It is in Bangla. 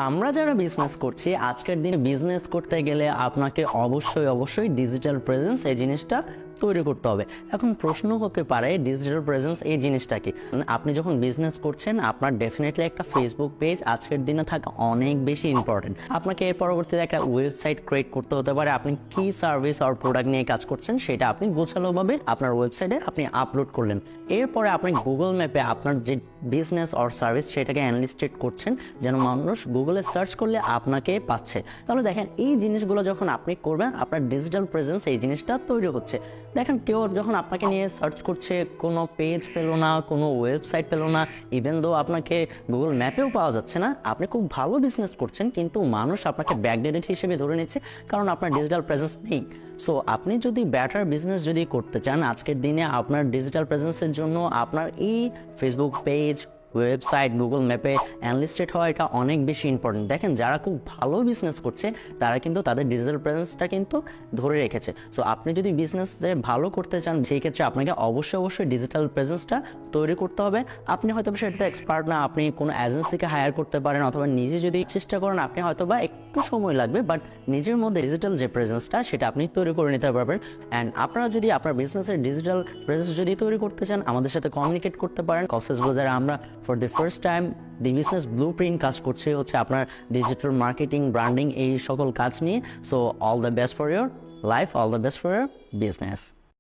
আমরা যারা বিজনেস করছি আজকের দিনে বিজনেস করতে গেলে আপনাকে অবশ্যই ডিজিটাল প্রেজেন্স এই জিনিসটা তৈরি করতে হবে। এখন প্রশ্ন হতে পারে ডিজিটাল প্রেজেন্স এই জিনিসটা কি? আপনি যখন বিজনেস করছেন আপনার ডেফিনেটলি একটা ফেসবুক পেজ আজকের দিনে থাকা অনেক বেশি ইম্পর্টেন্ট। আপনাকে এর পরবর্তীতে একটা ওয়েবসাইট ক্রিয়েট করতে হতে পারে। আপনি কি সার্ভিস আর প্রোডাক্ট নিয়ে কাজ করছেন সেটা আপনি গোছালোভাবে আপনার ওয়েবসাইটে আপনি আপলোড করলেন। এরপরে আপনি গুগল ম্যাপে আপনার যে বিজনেস অর সার্ভিস সেটাকে অ্যানালিস্টেড করছেন যেন মানুষ গুগলে সার্চ করলে আপনাকে পাচ্ছে। তাহলে দেখেন এই জিনিসগুলো যখন আপনি করবেন আপনার ডিজিটাল প্রেজেন্স এই জিনিসটা তৈরি হচ্ছে। দেখেন কেউ যখন আপনাকে নিয়ে সার্চ করছে কোনো পেজ পেলো না, কোনো ওয়েবসাইট পেলো না, ইভেন দো আপনাকে গুগল ম্যাপেও পাওয়া যাচ্ছে না, আপনি খুব ভালো বিজনেস করছেন কিন্তু মানুষ আপনাকে ব্যাকডেটেড হিসেবে ধরে নিচ্ছে কারণ আপনার ডিজিটাল প্রেজেন্স নেই। সো আপনি যদি বেটার বিজনেস যদি করতে চান আজকের দিনে আপনার ডিজিটাল প্রেজেন্সের জন্য আপনার এই ফেসবুক পেজ, ওয়েবসাইট, গুগল ম্যাপে অ্যানলিস্টেড হওয়া এটা অনেক বেশি ইম্পর্টেন্ট। দেখেন যারা খুব ভালো বিজনেস করছে তারা কিন্তু তাদের ডিজিটাল প্রেজেন্সটা কিন্তু ধরে রেখেছে। সো আপনি যদি বিজনেসে ভালো করতে চান সেই ক্ষেত্রে আপনাকে অবশ্যই ডিজিটাল প্রেজেন্সটা তৈরি করতে হবে। আপনি হয়তো সেটা এক্সপার্ট না, আপনি কোনো এজেন্সিকে হায়ার করতে পারেন অথবা নিজে যদি চেষ্টা করেন আপনি হয়তো বা একটু সময় লাগবে, বাট নিজের মধ্যে ডিজিটাল যে প্রেজেন্সটা সেটা আপনি তৈরি করে নিতে পারবেন। অ্যান্ড আপনারা যদি আপনার বিজনেসের ডিজিটাল প্রেজেন্স যদি তৈরি করতে চান আমাদের সাথে কমিউনিকেট করতে পারেন। কক্সবাজারে আমরা for the first time the business blueprint কাজ করছে হচ্ছে আপনার ডিজিটাল মার্কেটিং, ব্র্যান্ডিং এই সকল কাজ নিয়ে। So all the best for your life, all the best for your business.